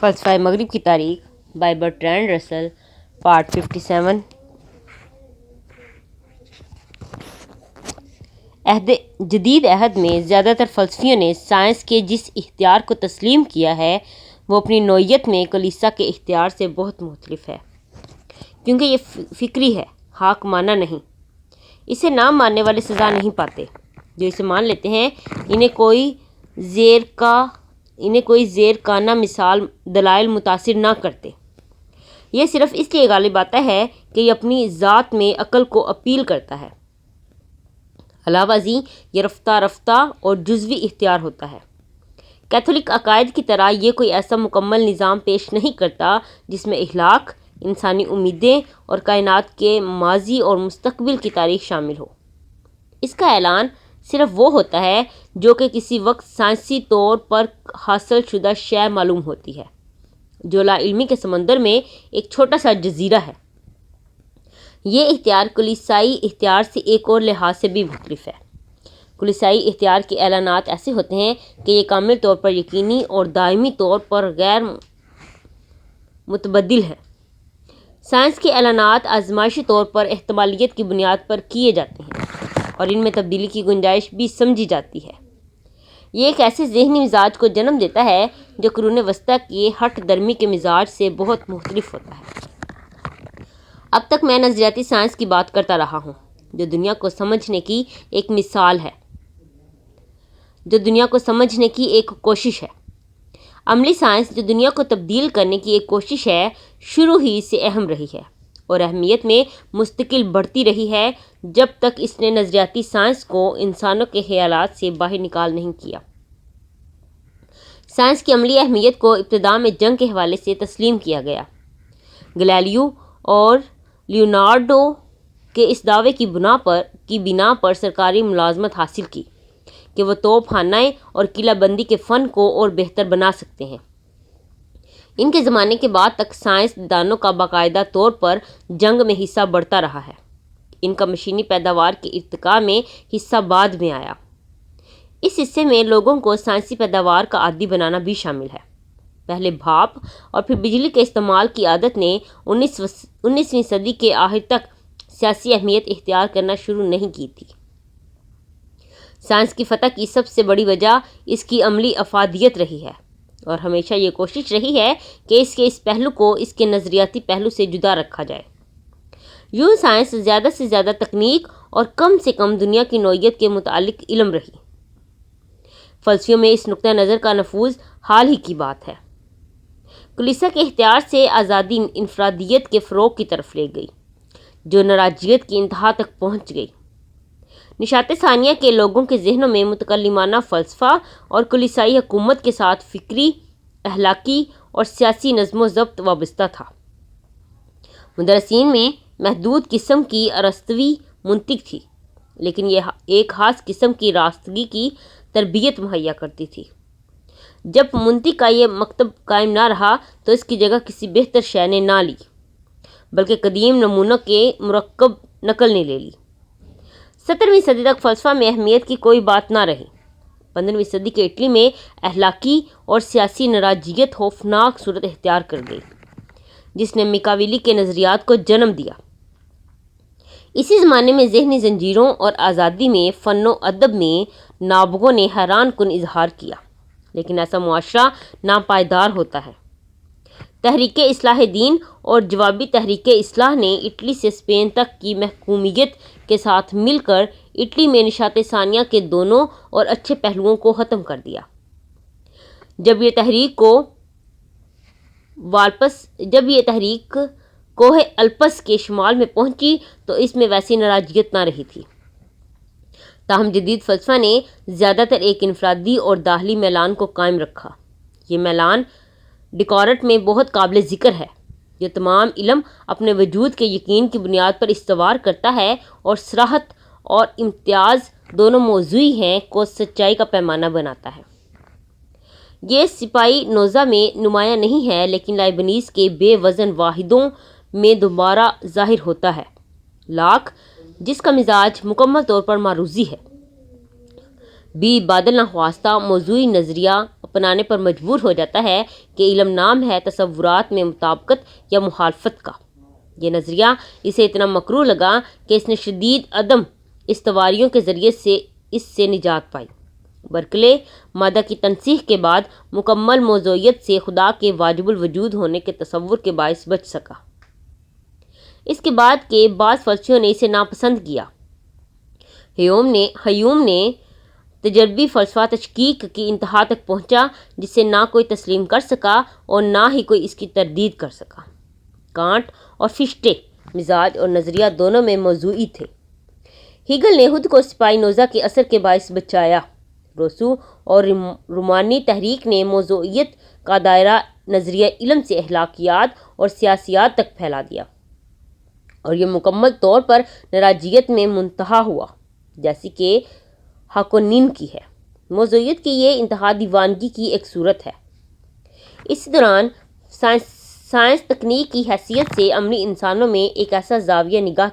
فلسفہ مغرب کی تاریخ بائی برٹرینڈ رسل، پارٹ 57۔ جدید عہد میں زیادہ تر فلسفیوں نے سائنس کے جس اختیار کو تسلیم کیا ہے وہ اپنی نوعیت میں کلیسا کے اختیار سے بہت مختلف ہے، کیونکہ یہ فکری ہے، حاکمانہ نہیں۔ اسے نہ ماننے والے سزا نہیں پاتے، جو اسے مان لیتے ہیں انہیں کوئی زیرکانہ مثال دلائل متاثر نہ کرتے۔ یہ صرف اس لیے غالب آتا ہے کہ یہ اپنی ذات میں عقل کو اپیل کرتا ہے۔ علاوہ ازیں یہ رفتہ رفتہ اور جزوی اختیار ہوتا ہے۔ کیتھولک عقائد کی طرح یہ کوئی ایسا مکمل نظام پیش نہیں کرتا جس میں اخلاق، انسانی امیدیں اور کائنات کے ماضی اور مستقبل کی تاریخ شامل ہو۔ اس کا اعلان صرف وہ ہوتا ہے جو کہ کسی وقت سائنسی طور پر حاصل شدہ شے معلوم ہوتی ہے، جو لا علمی کے سمندر میں ایک چھوٹا سا جزیرہ ہے۔ یہ اختیار کلیسائی اختیار سے ایک اور لحاظ سے بھی مختلف ہے۔ کلیسائی اختیار کے اعلانات ایسے ہوتے ہیں کہ یہ کامل طور پر یقینی اور دائمی طور پر غیر متبدل ہے۔ سائنس کے اعلانات آزمائشی طور پر احتمالیت کی بنیاد پر کیے جاتے ہیں اور ان میں تبدیلی کی گنجائش بھی سمجھی جاتی ہے۔ یہ ایک ایسے ذہنی مزاج کو جنم دیتا ہے جو قرون وسطیٰ کے ہٹ درمی کے مزاج سے بہت مختلف ہوتا ہے۔ اب تک میں نظریاتی سائنس کی بات کرتا رہا ہوں، جو دنیا کو سمجھنے کی ایک مثال ہے، جو دنیا کو سمجھنے کی ایک کوشش ہے۔ عملی سائنس، جو دنیا کو تبدیل کرنے کی ایک کوشش ہے، شروع ہی سے اہم رہی ہے اور اہمیت میں مستقل بڑھتی رہی ہے جب تک اس نے نظریاتی سائنس کو انسانوں کے خیالات سے باہر نکال نہیں کیا۔ سائنس کی عملی اہمیت کو ابتدا میں جنگ کے حوالے سے تسلیم کیا گیا۔ گلیلیو اور لیونارڈو کے اس دعوے کی بنا پر سرکاری ملازمت حاصل کی کہ وہ توپ خانۂ اور قلعہ بندی کے فن کو اور بہتر بنا سکتے ہیں۔ ان کے زمانے کے بعد تک سائنس دانوں کا باقاعدہ طور پر جنگ میں حصہ بڑھتا رہا ہے۔ ان کا مشینی پیداوار کے ارتقاء میں حصہ بعد میں آیا۔ اس حصے میں لوگوں کو سائنسی پیداوار کا عادی بنانا بھی شامل ہے۔ پہلے بھاپ اور پھر بجلی کے استعمال کی عادت نے 19ویں صدی کے آخر تک سیاسی اہمیت اختیار کرنا شروع نہیں کی تھی۔ سائنس کی فتح کی سب سے بڑی وجہ اس کی عملی افادیت رہی ہے اور ہمیشہ یہ کوشش رہی ہے کہ اس پہلو کو اس کے نظریاتی پہلو سے جدا رکھا جائے۔ یوں سائنس زیادہ سے زیادہ تکنیک اور کم سے کم دنیا کی نوعیت کے متعلق علم رہی۔ فلسفیوں میں اس نقطہ نظر کا نفوذ حال ہی کی بات ہے۔ کلیسا کے اختیار سے آزادی انفرادیت کے فروغ کی طرف لے گئی، جو ناراضگیت کی انتہا تک پہنچ گئی۔ نشاط ثانیہ کے لوگوں کے ذہنوں میں متکلمانہ فلسفہ اور کلیسائی حکومت کے ساتھ فکری، اخلاقی اور سیاسی نظم و ضبط وابستہ تھا۔ مدرسین میں محدود قسم کی ارسطوی منطق تھی، لیکن یہ ایک خاص قسم کی راستگی کی تربیت مہیا کرتی تھی۔ جب منطق کا یہ مکتب قائم نہ رہا تو اس کی جگہ کسی بہتر شے نے نہ لی، بلکہ قدیم نمونوں کے مرکب نقل نے لے لی۔ 17ویں صدی تک فلسفہ میں اہمیت کی کوئی بات نہ رہی۔ 15ویں صدی کے اٹلی میں اخلاقی اور سیاسی ناراضگیت خوفناک صورت اختیار کر گئی، جس نے میکاویلی کے نظریات کو جنم دیا۔ اسی زمانے میں ذہنی زنجیروں اور آزادی میں فن و ادب میں نابغوں نے حیران کن اظہار کیا، لیکن ایسا معاشرہ ناپائیدار ہوتا ہے۔ تحریک اصلاح دین اور جوابی تحریک اصلاح نے اٹلی سے اسپین تک کی محکومیت کے ساتھ مل کر اٹلی میں نشاط ثانیہ کے دونوں اور اچھے پہلوؤں کو ختم کر دیا۔ جب یہ تحریک کوہ الپس کے شمال میں پہنچی تو اس میں ویسی ناراضگیت نہ رہی تھی۔ تاہم جدید فلسفہ نے زیادہ تر ایک انفرادی اور داخلی میلان کو قائم رکھا۔ یہ میلان ڈیکارٹ میں بہت قابل ذکر ہے، جو تمام علم اپنے وجود کے یقین کی بنیاد پر استوار کرتا ہے اور صراحت اور امتیاز دونوں موضوعی ہیں کو سچائی کا پیمانہ بناتا ہے۔ یہ سپاہی نوزہ میں نمایاں نہیں ہے، لیکن لائبنیز کے بے وزن واحدوں میں دوبارہ ظاہر ہوتا ہے۔ لاک، جس کا مزاج مکمل طور پر معروضی ہے، بھی بادل نخواستہ موضوعی نظریہ اپنانے پر مجبور ہو جاتا ہے کہ علم نام ہے تصورات میں مطابقت یا مخالفت کا۔ یہ نظریہ اسے اتنا مکروہ لگا کہ اس نے شدید عدم استواریوں کے ذریعے سے اس سے نجات پائی۔ برکلے مادہ کی تنسیخ کے بعد مکمل موضوعیت سے خدا کے واجب الوجود ہونے کے تصور کے باعث بچ سکا۔ اس کے بعد کے بعض فلسفیوں نے اسے ناپسند کیا۔ ہیوم نے تجربی فلسفہ تشکیک کی انتہا تک پہنچا جسے نہ کوئی تسلیم کر سکا اور نہ ہی کوئی اس کی تردید کر سکا۔ کانٹ اور فشٹے مزاج اور نظریہ دونوں میں موضوعی تھے۔ ہیگل نے خود کو سپائنوزا کے اثر کے باعث بچایا۔ روسو اور رومانی تحریک نے موضوعیت کا دائرہ نظریہ علم سے اخلاقیات اور سیاسیات تک پھیلا دیا، اور یہ مکمل طور پر نراجیت میں منتہا ہوا، جیسی کہ ہاکونین کی ہے۔ موضوعیت کی یہ انتہا دیوانگی کی ایک صورت ہے۔ اس دوران سائنس تکنیک کی حیثیت سے عملی انسانوں میں ایک ایسا زاویہ نگاہ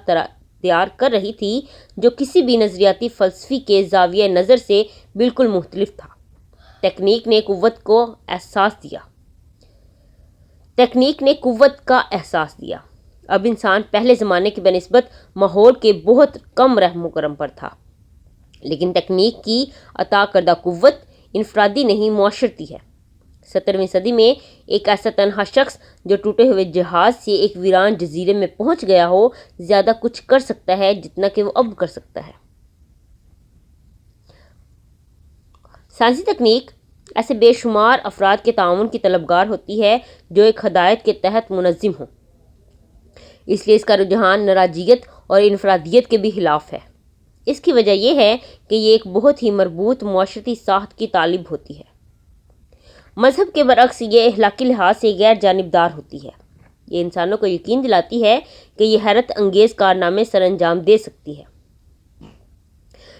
تیار کر رہی تھی جو کسی بھی نظریاتی فلسفی کے زاویہ نظر سے بالکل مختلف تھا۔ تکنیک نے قوت کا احساس دیا۔ اب انسان پہلے زمانے کی بنسبت ماحول کے بہت کم رحم و کرم پر تھا، لیکن تکنیک کی عطا کردہ قوت انفرادی نہیں معاشرتی ہے۔ 17ویں صدی میں ایک ایسا تنہا شخص جو ٹوٹے ہوئے جہاز سے ایک ویران جزیرے میں پہنچ گیا ہو زیادہ کچھ کر سکتا ہے جتنا کہ وہ اب کر سکتا ہے۔ سائنسی تکنیک ایسے بے شمار افراد کے تعاون کی طلبگار ہوتی ہے جو ایک ہدایت کے تحت منظم ہوں۔ اس لیے اس کا رجحان نراجیت اور انفرادیت کے بھی خلاف ہے۔ اس کی وجہ یہ ہے کہ یہ ایک بہت ہی مربوط معاشرتی ساخت کی طالب ہوتی ہے۔ مذہب کے برعکس یہ اخلاقی لحاظ سے غیر جانبدار ہوتی ہے۔ یہ انسانوں کو یقین دلاتی ہے کہ یہ حیرت انگیز کارنامے سر انجام دے سکتی ہے،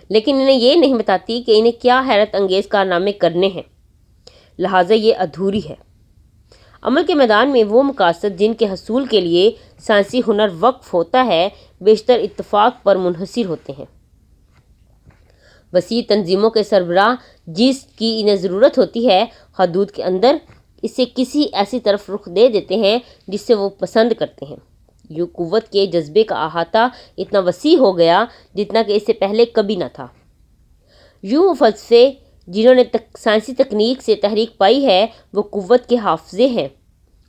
لیکن انہیں یہ نہیں بتاتی کہ انہیں کیا حیرت انگیز کارنامے کرنے ہیں، لہٰذا یہ ادھوری ہے۔ عمل کے میدان میں وہ مقاصد جن کے حصول کے لیے سائنسی ہنر وقف ہوتا ہے بیشتر اتفاق پر منحصر ہوتے ہیں۔ وسیع تنظیموں کے سربراہ جس کی انہیں ضرورت ہوتی ہے حدود کے اندر اسے کسی ایسی طرف رخ دے دیتے ہیں جس سے وہ پسند کرتے ہیں۔ یوں قوت کے جذبے کا احاطہ اتنا وسیع ہو گیا جتنا کہ اس سے پہلے کبھی نہ تھا۔ یوں وہ فلسفے جنہوں نے سائنسی تکنیک سے تحریک پائی ہے وہ قوت کے حافظے ہیں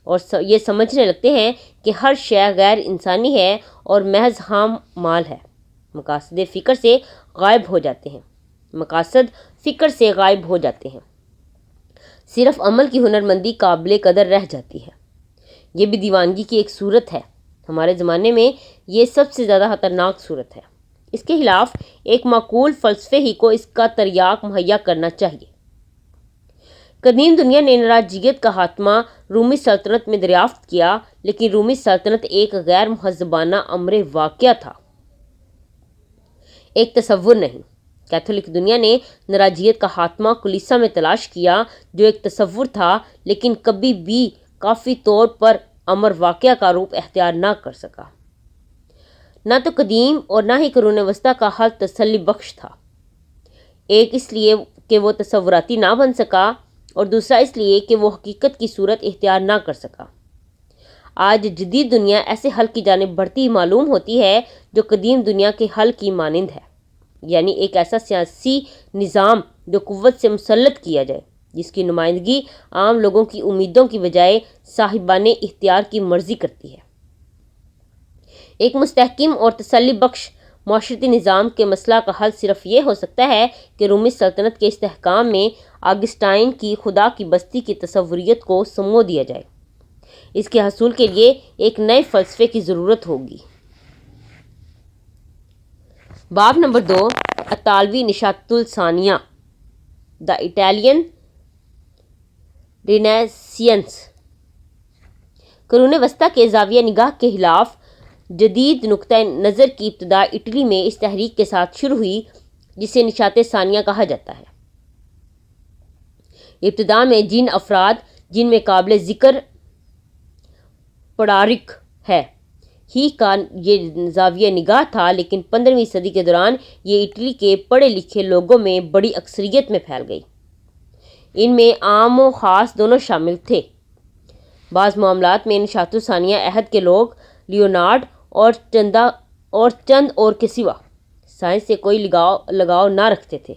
اور یہ سمجھنے لگتے ہیں کہ ہر شے غیر انسانی ہے اور محض خام مال ہے۔ مقاصد فکر سے غائب ہو جاتے ہیں، صرف عمل کی ہنرمندی قابل قدر رہ جاتی ہے۔ یہ بھی دیوانگی کی ایک صورت ہے۔ ہمارے زمانے میں یہ سب سے زیادہ خطرناک صورت ہے۔ اس کے خلاف ایک معقول فلسفے ہی کو اس کا تریاق مہیا کرنا چاہیے۔ قدیم دنیا نے نراجیت کا خاتمہ رومی سلطنت میں دریافت کیا، لیکن رومی سلطنت ایک غیر مہذبانہ امر واقعہ تھا، ایک تصور نہیں۔ کیتھولک دنیا نے نراجیت کا خاتمہ کلیسا میں تلاش کیا جو ایک تصور تھا لیکن کبھی بھی کافی طور پر امر واقعہ کا روپ اختیار نہ کر سکا۔ نہ تو قدیم اور نہ ہی قرون وسطیٰ کا حل تسلی بخش تھا، ایک اس لیے کہ وہ تصوراتی نہ بن سکا اور دوسرا اس لیے کہ وہ حقیقت کی صورت اختیار نہ کر سکا۔ آج جدید دنیا ایسے حل کی جانب بڑھتی معلوم ہوتی ہے جو قدیم دنیا کے حل کی مانند ہے، یعنی ایک ایسا سیاسی نظام جو قوت سے مسلط کیا جائے جس کی نمائندگی عام لوگوں کی امیدوں کی بجائے صاحبان اختیار کی مرضی کرتی ہے۔ ایک مستحکم اور تسلی بخش معاشرتی نظام کے مسئلہ کا حل صرف یہ ہو سکتا ہے کہ رومی سلطنت کے استحکام میں آگسٹائن کی خدا کی بستی کی تصوریت کو سمو دیا جائے۔ اس کے حصول کے لیے ایک نئے فلسفے کی ضرورت ہوگی۔ باب نمبر 2 اطالوی نشاۃ الثانیہ، دا اٹالین رینیسانس۔ قرون وسطیٰ کے زاویہ نگاہ کے خلاف جدید نقطۂ نظر کی ابتدا اٹلی میں اس تحریک کے ساتھ شروع ہوئی جسے نشاۃ ثانیہ کہا جاتا ہے۔ ابتدا میں جن افراد جن میں قابل ذکر پڑارک ہے ہی کا یہ زاویہ نگاہ تھا، لیکن 15ویں صدی کے دوران یہ اٹلی کے پڑھے لکھے لوگوں میں بڑی اکثریت میں پھیل گئی۔ ان میں عام و خاص دونوں شامل تھے۔ بعض معاملات میں نشاط ثانیہ عہد کے لوگ لیونارڈ اور چند اور کے سوا سائنس سے کوئی لگاؤ نہ رکھتے تھے۔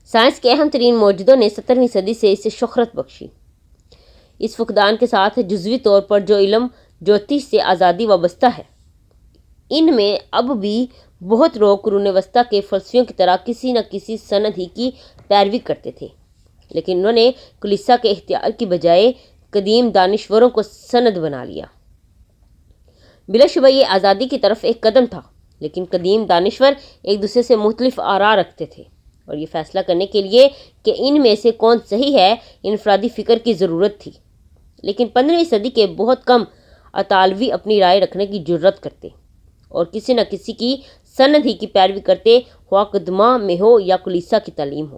سائنس کے اہم ترین موجودوں نے 17ویں صدی سے اسے شہرت بخشی۔ اس فقدان کے ساتھ جزوی طور پر جو علم جوتش سے آزادی وابستہ ہے، ان میں اب بھی بہت لوگ قرون وسطیٰ کے فلسفیوں کی طرح کسی نہ کسی سند ہی کی پیروی کرتے تھے، لیکن انہوں نے کلیسا کے اختیار کی بجائے قدیم دانشوروں کو سند بنا لیا۔ بلا شبہ یہ آزادی کی طرف ایک قدم تھا، لیکن قدیم دانشور ایک دوسرے سے مختلف آراء رکھتے تھے، اور یہ فیصلہ کرنے کے لیے کہ ان میں سے کون صحیح ہے انفرادی فکر کی ضرورت تھی۔ لیکن 15ویں صدی کے بہت کم اطالوی اپنی رائے رکھنے کی جرأت کرتے اور کسی نہ کسی کی سند ہی کی پیروی کرتے، خواہ قدمہ میں ہو یا کلیسا کی تعلیم ہو۔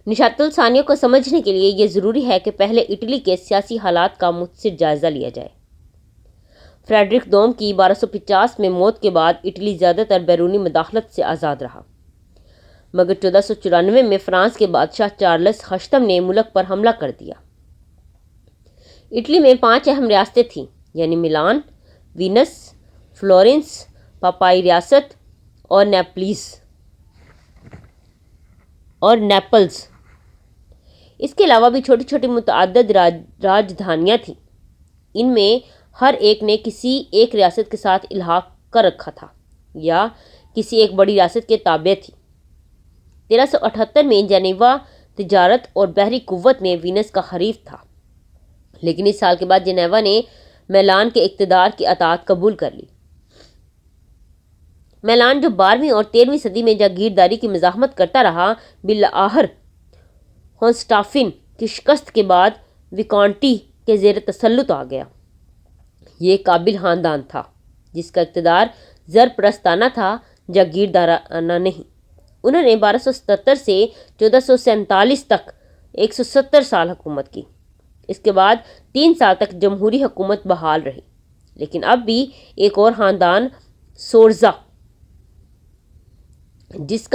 نشاط الثانیہ کو سمجھنے کے لیے یہ ضروری ہے کہ پہلے اٹلی کے سیاسی حالات کا مختصر جائزہ لیا جائے۔ فریڈرک دوم کی 1250 میں موت کے بعد اٹلی زیادہ تر بیرونی مداخلت سے آزاد رہا، مگر 1494 میں فرانس کے بادشاہ چارلس ہشتم نے ملک پر حملہ کر دیا۔ اٹلی میں 5 اہم ریاستیں تھیں، یعنی ملان، وینس، فلورنس، پاپائی ریاست اور نیپلز۔ اس کے علاوہ بھی چھوٹی چھوٹی متعدد راجدھانیاں تھیں۔ ان میں ہر ایک نے کسی ایک ریاست کے ساتھ الحاق کر رکھا تھا یا کسی ایک بڑی ریاست کے تابع تھی۔ 1378 میں جنیوا تجارت اور بحری قوت میں وینس کا حریف تھا، لیکن اس سال کے بعد جنیوا نے میلان کے اقتدار کی اطاعت قبول کر لی۔ میلان جو 12ویں اور 13ویں صدی میں جاگیرداری کی مزاحمت کرتا رہا، بالآخر ہونسٹافن کی شکست کے بعد ویکانٹی کے زیر تسلط آ گیا۔ یہ ایک قابل خاندان تھا جس کا اقتدار زر پرستانہ تھا، جاگیردارانہ نہیں۔ انہوں نے 1277 سے 1447 تک 170 سال حکومت کی۔ اس کے بعد 3 سال تک جمہوری حکومت بحال رہی، لیکن اب بھی ایک اور خاندان سفورزا جس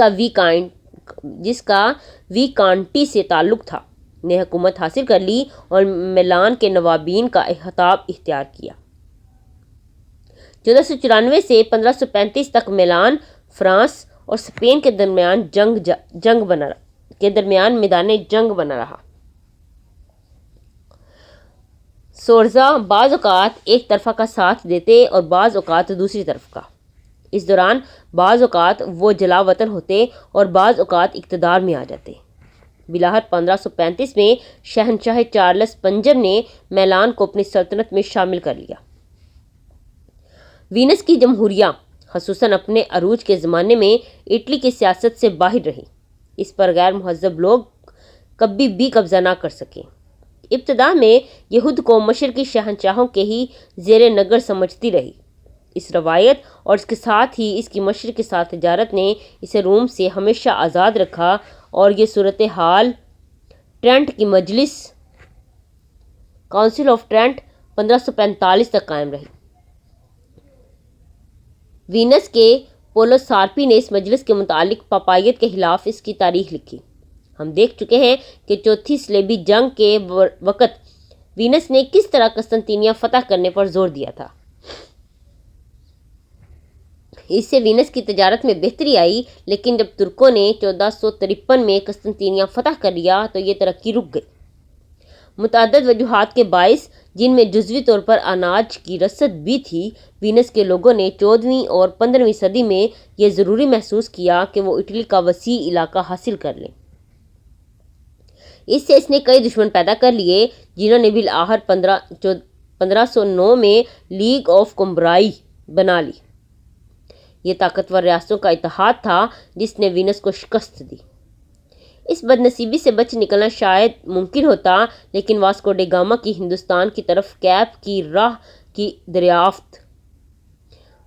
کا ویکانٹی سے تعلق تھا نے حکومت حاصل کر لی اور میلان کے نوابین کا خطاب اختیار کیا۔ 1494 سے 1535 تک میلان فرانس اور اسپین کے درمیان میدان جنگ بنا رہا۔ سفورزا بعض اوقات ایک طرف کا ساتھ دیتے اور بعض اوقات دوسری طرف کا۔ اس دوران بعض اوقات وہ جلا وطن ہوتے اور بعض اوقات اقتدار میں آ جاتے۔ بالآخر 1535 میں شہنشاہ چارلس پنجم نے میلان کو اپنی سلطنت میں شامل کر لیا۔ وینس کی جمہوریہ خصوصاً اپنے عروج کے زمانے میں اٹلی کی سیاست سے باہر رہی۔ اس پر غیر مہذب لوگ کبھی بھی قبضہ نہ کر سکے۔ ابتدا میں یہ خود کو مشرقی شہنشاہوں کے ہی زیر نظر سمجھتی رہی۔ اس روایت اور اس کے ساتھ ہی اس کی مشرق کے ساتھ تجارت نے اسے روم سے ہمیشہ آزاد رکھا، اور یہ صورتحال ٹرینٹ کی مجلس کاؤنسل آف ٹرینٹ 1545 تک قائم رہی۔ وینس کے پولوسارپی نے اس مجلس کے متعلق پاپائیت کے خلاف اس کی تاریخ لکھی۔ ہم دیکھ چکے ہیں کہ چوتھی صلیبی جنگ کے وقت وینس نے کس طرح قسطنطنیہ فتح کرنے پر زور دیا تھا۔ اس سے وینس کی تجارت میں بہتری آئی، لیکن جب ترکوں نے 1453 میں قسطنطنیہ فتح کر لیا تو یہ ترقی رک گئی۔ متعدد وجوہات کے باعث، جن میں جزوی طور پر اناج کی رسد بھی تھی، وینس کے لوگوں نے 14ویں اور 15ویں صدی میں یہ ضروری محسوس کیا کہ وہ اٹلی کا وسیع علاقہ حاصل کر لیں۔ اس سے اس نے کئی دشمن پیدا کر لیے، جنہوں نے بالآخر 1509 میں لیگ آف کومبرائی بنا لی۔ یہ طاقتور ریاستوں کا اتحاد تھا جس نے وینس کو شکست دی۔ اس بدنصیبی سے بچ نکلنا شاید ممکن ہوتا، لیکن واسکو ڈے گاما کی ہندوستان کی طرف کیپ کی راہ کی دریافت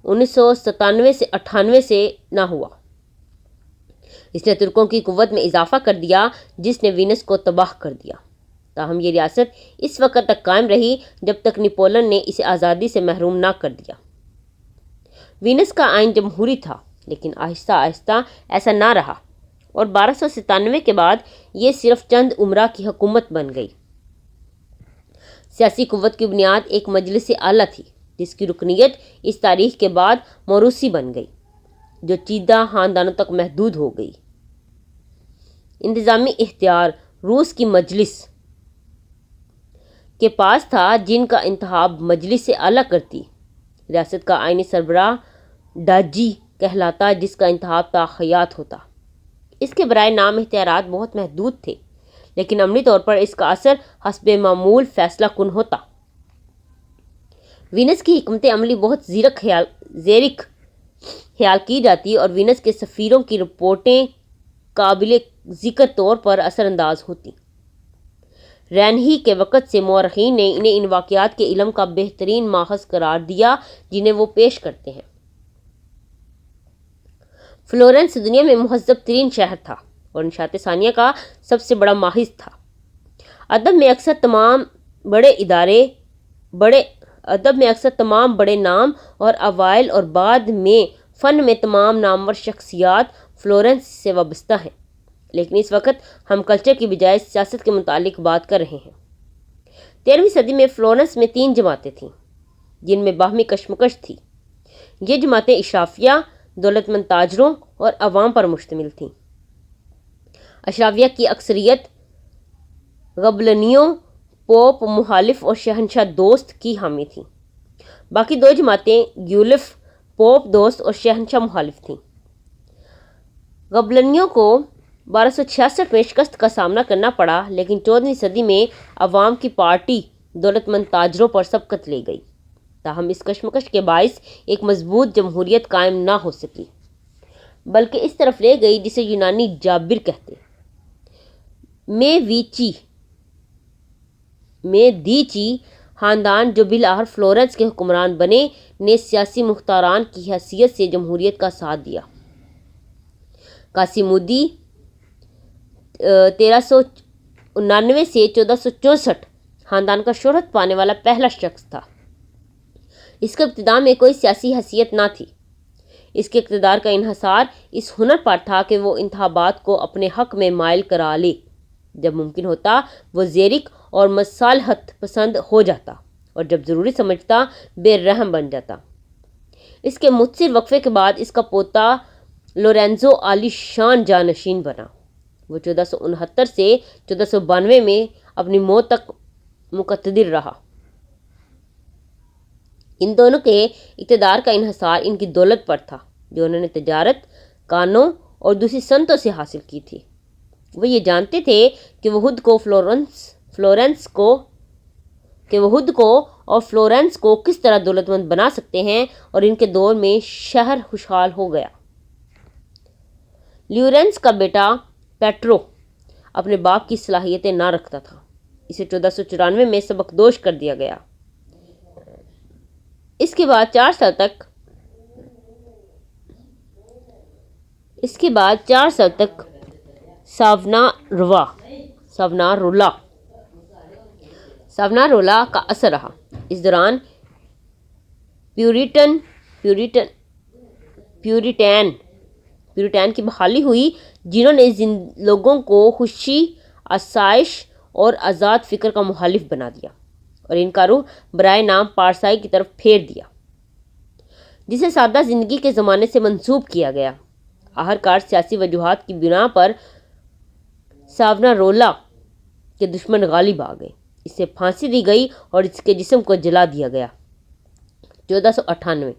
1997 سے 98 سے نہ ہوا۔ اس نے ترکوں کی قوت میں اضافہ کر دیا جس نے وینس کو تباہ کر دیا۔ تاہم یہ ریاست اس وقت تک قائم رہی جب تک نیپولن نے اسے آزادی سے محروم نہ کر دیا۔ وینس کا آئین جمہوری تھا، لیکن آہستہ آہستہ ایسا نہ رہا، اور 1297 کے بعد یہ صرف چند امراء کی حکومت بن گئی۔ سیاسی قوت کی بنیاد ایک مجلس اعلیٰ تھی جس کی رکنیت اس تاریخ کے بعد موروثی بن گئی، جو چیدہ خاندانوں تک محدود ہو گئی۔ انتظامی اختیار روس کی مجلس کے پاس تھا، جن کا انتخاب مجلس اعلیٰ کرتی۔ ریاست کا آئینی سربراہ ڈاجی کہلاتا، جس کا انتخاب تاخیات ہوتا۔ اس کے برائے نام اختیارات بہت محدود تھے، لیکن عملی طور پر اس کا اثر حسب معمول فیصلہ کن ہوتا۔ وینس کی حکمت عملی بہت زیرک خیال کی جاتی اور وینس کے سفیروں کی رپورٹیں قابل ذکر طور پر اثر انداز ہوتی۔ رینہی کے وقت سے مورخین نے انہیں ان واقعات کے علم کا بہترین ماخذ قرار دیا جنہیں وہ پیش کرتے ہیں۔ فلورنس دنیا میں مہذب ترین شہر تھا اور نشاط ثانیہ کا سب سے بڑا ماخذ تھا۔ ادب میں اکثر تمام بڑے نام اور اوائل اور بعد میں فن میں تمام نامور شخصیات فلورنس سے وابستہ ہیں، لیکن اس وقت ہم کلچر کی بجائے سیاست کے متعلق بات کر رہے ہیں۔ 13ویں صدی میں فلورنس میں 3 جماعتیں تھیں جن میں باہمی کشمکش تھی۔ یہ جماعتیں اشرافیہ، دولت مند تاجروں اور عوام پر مشتمل تھیں۔ اشرافیہ کی اکثریت غبلنیوں، پوپ مخالف اور شہنشاہ دوست کی حامی تھیں۔ باقی 2 جماعتیں گیولف، پوپ دوست اور شہنشاہ مخالف تھیں۔ غبلنیوں کو 1266 میں شکست کا سامنا کرنا پڑا، لیکن 14ویں صدی میں عوام کی پارٹی دولت مند تاجروں پر سبقت لے گئی، تاہم اس کشمکش کے باعث ایک مضبوط جمہوریت قائم نہ ہو سکی، بلکہ اس طرف لے گئی جسے یونانی جابر کہتے۔ میدیچی خاندان، جو بالآخر فلورنس کے حکمران بنے، نے سیاسی مختاران کی حیثیت سے جمہوریت کا ساتھ دیا۔ قاسمودی 1399 سے 1464 خاندان کا شہرت پانے والا پہلا شخص تھا۔ اس کا ابتدا میں کوئی سیاسی حیثیت نہ تھی۔ اس کے اقتدار کا انحصار اس ہنر پر تھا کہ وہ انتخابات کو اپنے حق میں مائل کرا لے، جب ممکن ہوتا وہ زیرک اور مصالحت پسند ہو جاتا، اور جب ضروری سمجھتا بے رحم بن جاتا۔ اس کے مختصر وقفے کے بعد اس کا پوتا لورینزو عالی شان جانشین بنا۔ وہ 1469 سے 1492 میں اپنی موت تک مقتدر رہا۔ ان دونوں کے اقتدار کا انحصار ان کی دولت پر تھا، جو انہوں نے تجارت، کانوں اور دوسری صنعتوں سے حاصل کی تھی۔ وہ یہ جانتے تھے کہ وہ خود کو اور فلورنس کو کس طرح دولت مند بنا سکتے ہیں، اور ان کے دور میں شہر خوشحال ہو گیا۔ لیورنس کا بیٹا پیٹرو اپنے باپ کی صلاحیتیں نہ رکھتا تھا۔ اسے 1494 میں سبکدوش کر دیا گیا۔ اس کے بعد 4 سال تک ساونارولا کا اثر رہا۔ اس دوران پیوریٹین کی بحالی ہوئی، جنہوں نے لوگوں کو خوشی، آسائش اور آزاد فکر کا مخالف بنا دیا اور ان کا رخ برائے نام پارسائی کی طرف پھیر دیا، جسے سادہ زندگی کے زمانے سے منسوب کیا گیا۔ آخرکار سیاسی وجوہات کی بنا پر ساونارولا کے دشمن غالب آ گئے، اسے پھانسی دی گئی اور اس کے جسم کو جلا دیا گیا۔ 1498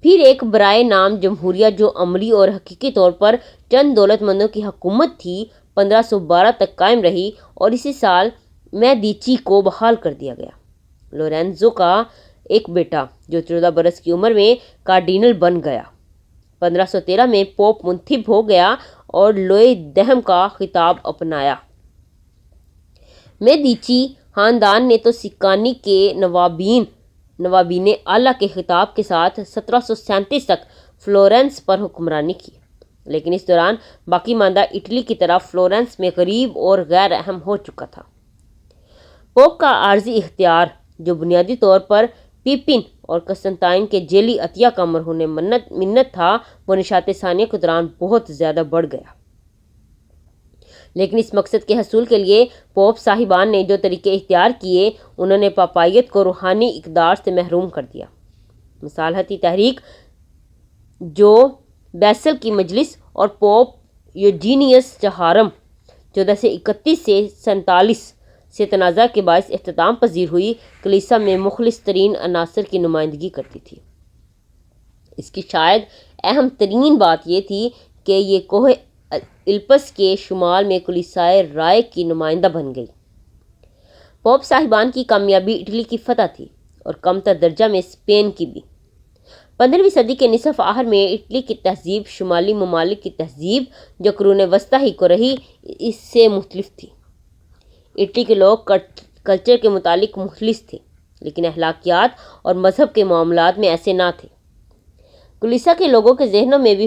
پھر ایک برائے نام جمہوریہ جو عملی اور حقیقی طور پر چند دولت مندوں کی حکومت تھی 1512 تک قائم رہی، اور اسی سال میدیچی کو بحال کر دیا گیا۔ لورینزو کا ایک بیٹا جو 14 برس کی عمر میں کارڈینل بن گیا، 1513 میں پوپ منتخب ہو گیا اور لوئی دہم کا خطاب اپنایا۔ میدیچی خاندان نے تو سکانی کے نوابین اعلیٰ کے خطاب کے ساتھ 1737 تک فلورنس پر حکمرانی کی، لیکن اس دوران باقی ماندہ اٹلی کی طرح فلورنس میں غریب اور غیر اہم ہو چکا تھا۔ پوپ کا عارضی اختیار، جو بنیادی طور پر پیپن اور قسطنطائن کے جیلی عطیہ کا مرہون منت تھا، وہ نشاط ثانیہ کے دوران بہت زیادہ بڑھ گیا۔ لیکن اس مقصد کے حصول کے لیے پوپ صاحبان نے جو طریقے اختیار کیے انہوں نے پاپائیت کو روحانی اقدار سے محروم کر دیا۔ مصالحتی تحریک جو بیسل کی مجلس اور پوپ یوجینیس چہارم 1431 سے 47 سے تنازع کے باعث اختتام پذیر ہوئی، کلیسا میں مخلص ترین عناصر کی نمائندگی کرتی تھی۔ اس کی شاید اہم ترین بات یہ تھی کہ یہ کوہ الپس کے شمال میں کلیسائے رائے کی نمائندہ بن گئی۔ پوپ صاحبان کی کامیابی اٹلی کی فتح تھی اور کم تر درجہ میں اسپین کی بھی۔ 15ویں صدی کے نصف آخر میں اٹلی کی تہذیب شمالی ممالک کی تہذیب جو قرون وسطیٰ ہی کو رہی اس سے مختلف تھی۔ اٹلی کے لوگ کلچر کے متعلق مخلص تھے لیکن اخلاقیات اور مذہب کے معاملات میں ایسے نہ تھے۔ کلیسا کے لوگوں کے ذہنوں میں بھی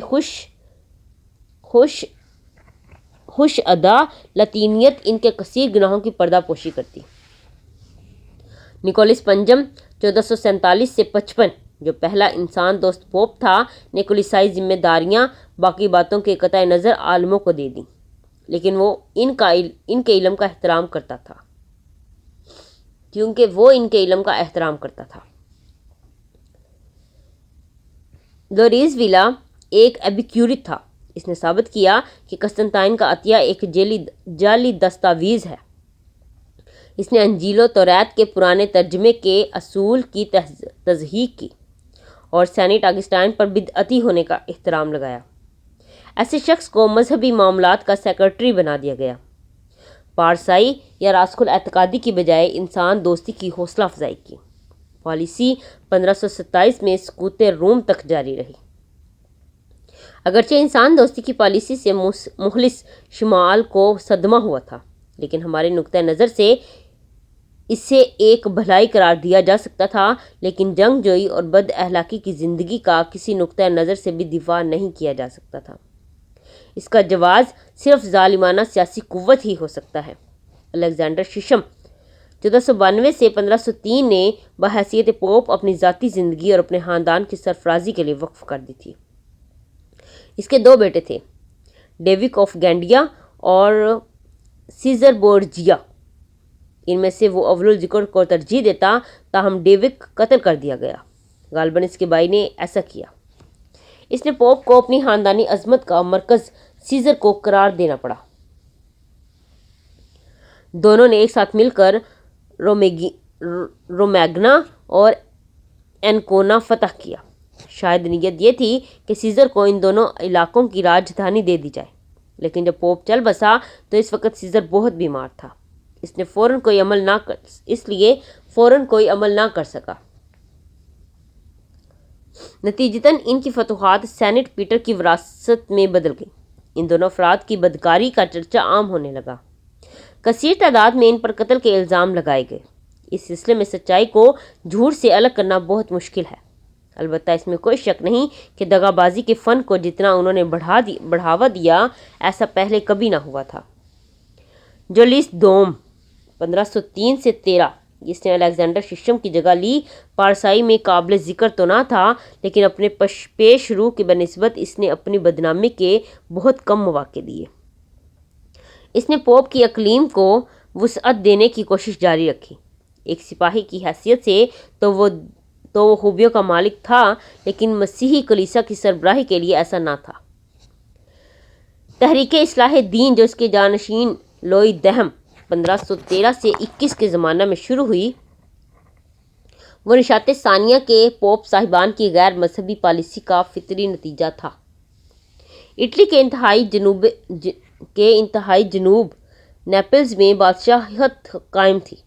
خوش ادا لاطینیت ان کے کثیر گناہوں کی پردہ پوشی کرتی۔ نکولس پنجم 1447 سے 55 جو پہلا انسان دوست پوپ تھا نے کلیسائی ذمہ داریاں باقی باتوں کے قطع نظر عالموں کو دے دیں، لیکن وہ ان کے علم کا احترام کرتا تھا لوریز ویلا ایک ایپیکیورک تھا۔ اس نے ثابت کیا کہ قسطنطین کا عطیہ ایک جعلی دستاویز ہے۔ اس نے انجیل و توریت کے پرانے ترجمے کے اصول کی تصحیح کی اور سینٹ اگسٹائن پر بدعتی ہونے کا احترام لگایا۔ ایسے شخص کو مذہبی معاملات کا سیکرٹری بنا دیا گیا۔ پارسائی یا راسخ الاعتقادی کی بجائے انسان دوستی کی حوصلہ افزائی کی پالیسی 1527 میں سقوط روم تک جاری رہی۔ اگرچہ انسان دوستی کی پالیسی سے مخلص شمال کو صدمہ ہوا تھا، لیکن ہمارے نقطہ نظر سے اسے ایک بھلائی قرار دیا جا سکتا تھا، لیکن جنگ جوئی اور بد اخلاقی کی زندگی کا کسی نقطہ نظر سے بھی دفاع نہیں کیا جا سکتا تھا۔ اس کا جواز صرف ظالمانہ سیاسی قوت ہی ہو سکتا ہے۔ الیگزینڈر ششم 1492 سے 1503 نے بحیثیت پوپ اپنی ذاتی زندگی اور اپنے خاندان کی سرفرازی کے لیے وقف کر دی تھی۔ اس کے 2 بیٹے تھے، ڈیوک آف گینڈیا اور سیزر بورجیا۔ ان میں سے وہ اول الذکر کو ترجیح دیتا، تاہم ڈیوک قتل کر دیا گیا۔ غالباً اس کے بھائی نے ایسا کیا۔ اس نے پوپ کو اپنی خاندانی عظمت کا مرکز سیزر کو قرار دینا پڑا۔ دونوں نے ایک ساتھ مل کر رومیگنا اور اینکونا فتح کیا۔ شاید نیت یہ تھی کہ سیزر کو ان دونوں علاقوں کی راجدھانی دے دی جائے، لیکن جب پوپ چل بسا تو اس وقت سیزر بہت بیمار تھا، اس لیے فوراً کوئی عمل نہ کر سکا۔ نتیجتاً ان کی فتوحات سینٹ پیٹر کی وراثت میں بدل گئیں۔ ان دونوں افراد کی بدکاری کا چرچا عام ہونے لگا۔ کثیر تعداد میں ان پر قتل کے الزام لگائے گئے۔ اس سلسلے میں سچائی کو جھوٹ سے الگ کرنا بہت مشکل ہے۔ البتہ اس میں کوئی شک نہیں کہ دغا بازی کے فن کو جتنا انہوں نے بڑھاوا دیا ایسا پہلے کبھی نہ ہوا تھا۔ جولیس دوم 1503 سے 13 جس نے الیگزینڈر ششم کی جگہ لی، پارسائی میں قابل ذکر تو نہ تھا، لیکن اپنے پیش رو کی بنسبت اس نے اپنی بدنامی کے بہت کم مواقع دیے۔ اس نے پوپ کی اقلیم کو وسعت دینے کی کوشش جاری رکھی۔ ایک سپاہی کی حیثیت سے تو وہ خوبیوں کا مالک تھا، لیکن مسیحی کلیسا کی سربراہی کے لیے ایسا نہ تھا۔ تحریک اصلاح دین جو اس کے جانشین لوئی دہم 1513 سے 21 کے زمانہ میں شروع ہوئی، وہ نشاط ثانیہ کے پوپ صاحبان کی غیر مذہبی پالیسی کا فطری نتیجہ تھا۔ اٹلی کے انتہائی جنوب نیپلز میں بادشاہت قائم تھی۔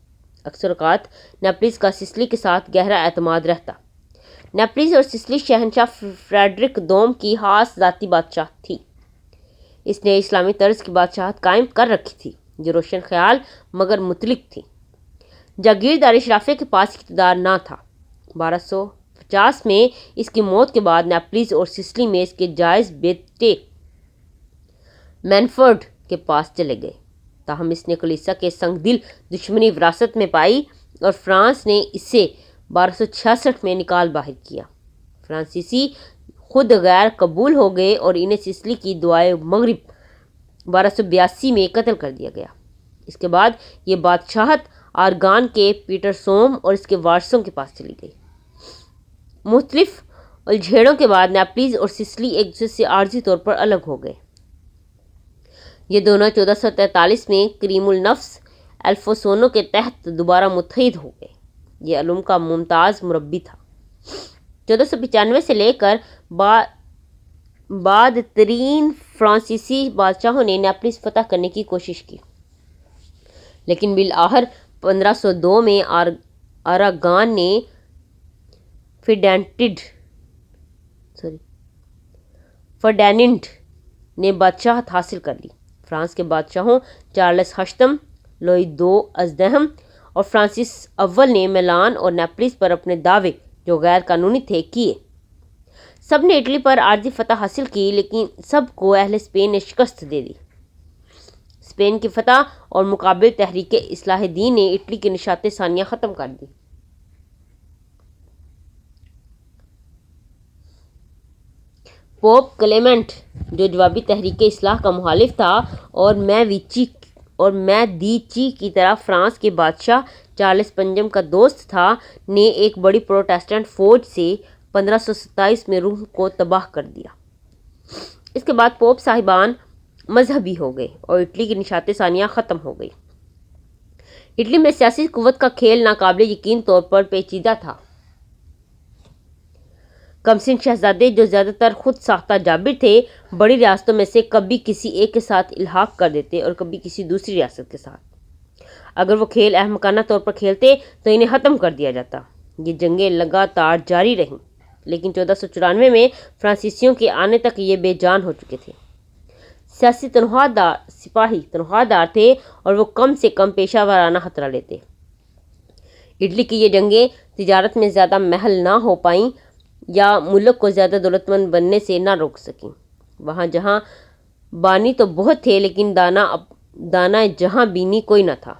اکثر اوقات نیپلز کا سسلی کے ساتھ گہرا اعتماد رہتا۔ نیپلز اور سسلی شہنشاہ فریڈرک دوم کی خاص ذاتی بادشاہت تھی۔ اس نے اسلامی طرز کی بادشاہت قائم کر رکھی تھی جو روشن خیال مگر مطلق تھی۔ جاگیردار اشرافیہ کے پاس اقتدار نہ تھا۔ 1250 میں اس کی موت کے بعد نیپلز اور سسلی میں اس کے جائز بیٹے مینفرڈ کے پاس چلے گئے، تاہم اس نے کلیسا کے سنگ دل دشمنی وراثت میں پائی اور فرانس نے اسے 1266 میں نکال باہر کیا۔ فرانسیسی خود غیر قبول ہو گئے اور انہیں سسلی کی دعائے مغرب 1282 میں قتل کر دیا گیا۔ اس کے بعد یہ بادشاہت آرگان کے پیٹر سوم اور اس کے وارثوں کے پاس چلی گئی۔ مختلف الجھیڑوں کے بعد نیپلیز اور سسلی ایک دوسرے سے عارضی طور پر الگ ہو گئے۔ یہ دونوں 1443 میں کریم النفس الفونسو کے تحت دوبارہ متحد ہو گئے۔ یہ علوم کا ممتاز مربی تھا۔ 1495 سے لے کر بعد ترین فرانسیسی بادشاہوں نے نیپلس فتح کرنے کی کوشش کی، لیکن بالآخر 1502 میں آراگان نے فرڈیننڈ نے بادشاہت حاصل کر لی۔ فرانس کے بادشاہوں چارلس ہشتم، لوئی دو ازدہم اور فرانسس اول نے میلان اور نیپلس پر اپنے دعوے، جو غیر قانونی تھے، کیے۔ سب نے اٹلی پر عارضی فتح حاصل کی، لیکن سب کو اہل اسپین نے شکست دے دی۔ اسپین کی فتح اور مقابل تحریک اصلاح دین نے اٹلی کی نشاط ثانیہ ختم کر دی۔ پوپ کلیمنٹ، جو جوابی تحریک اصلاح کا مخالف تھا اور میڈیچی کی طرح فرانس کے بادشاہ چارلس پنجم کا دوست تھا، نے ایک بڑی پروٹسٹنٹ فوج سے 1527 میں روم کو تباہ کر دیا۔ اس کے بعد پوپ صاحبان مذہبی ہو گئے اور اٹلی کی نشاط ثانیہ ختم ہو گئی۔ اٹلی میں سیاسی قوت کا کھیل ناقابل یقین طور پر پیچیدہ تھا۔ کمسن شہزادے، جو زیادہ تر خود ساختہ جابر تھے، بڑی ریاستوں میں سے کبھی کسی ایک کے ساتھ الحاق کر دیتے اور کبھی کسی دوسری ریاست کے ساتھ۔ اگر وہ کھیل احمقانہ طور پر کھیلتے تو انہیں ختم کر دیا جاتا۔ یہ جنگیں لگاتار جاری رہیں، لیکن 1494 میں فرانسیسیوں کے آنے تک یہ بے جان ہو چکے تھے۔ سپاہی تنخواہ دار تھے اور وہ کم سے کم پیشہ ورانہ خطرہ لیتے۔ اٹلی کی یہ جنگیں تجارت میں زیادہ مہل نہ ہو پائیں یا ملک کو زیادہ دولت مند بننے سے نہ روک سکیں۔ وہاں جہاں بانی تو بہت تھے، لیکن دانا جہاں بینی کوئی نہ تھا۔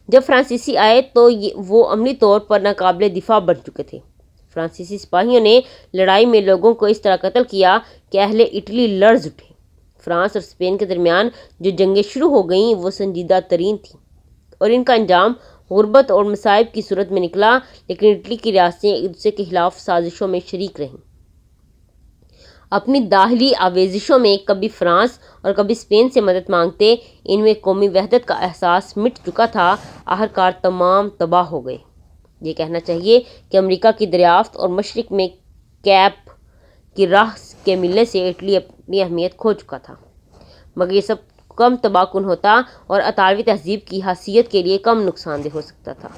جب فرانسیسی آئے تو وہ عملی طور پر ناقابل دفاع بن چکے تھے۔ فرانسیسی سپاہیوں نے لڑائی میں لوگوں کو اس طرح قتل کیا کہ اہل اٹلی لرز اٹھے۔ فرانس اور اسپین کے درمیان جو جنگیں شروع ہو گئیں وہ سنجیدہ ترین تھیں، اور ان کا انجام غربت اور مصائب کی صورت میں نکلا، لیکن اٹلی کی ریاستیں ایک دوسرے کے خلاف سازشوں میں شریک رہیں۔ اپنی داخلی آویزشوں میں کبھی فرانس اور کبھی اسپین سے مدد مانگتے، ان میں قومی وحدت کا احساس مٹ چکا تھا۔ آخرکار تمام تباہ ہو گئے۔ یہ کہنا چاہیے کہ امریکہ کی دریافت اور مشرق میں کیپ کی راہ کے ملنے سے اٹلی اپنی اہمیت کھو چکا تھا، مگر یہ سب کم تباہ کن ہوتا اور اطالوی تہذیب کی حیثیت کے لیے کم نقصان دہ ہو سکتا تھا۔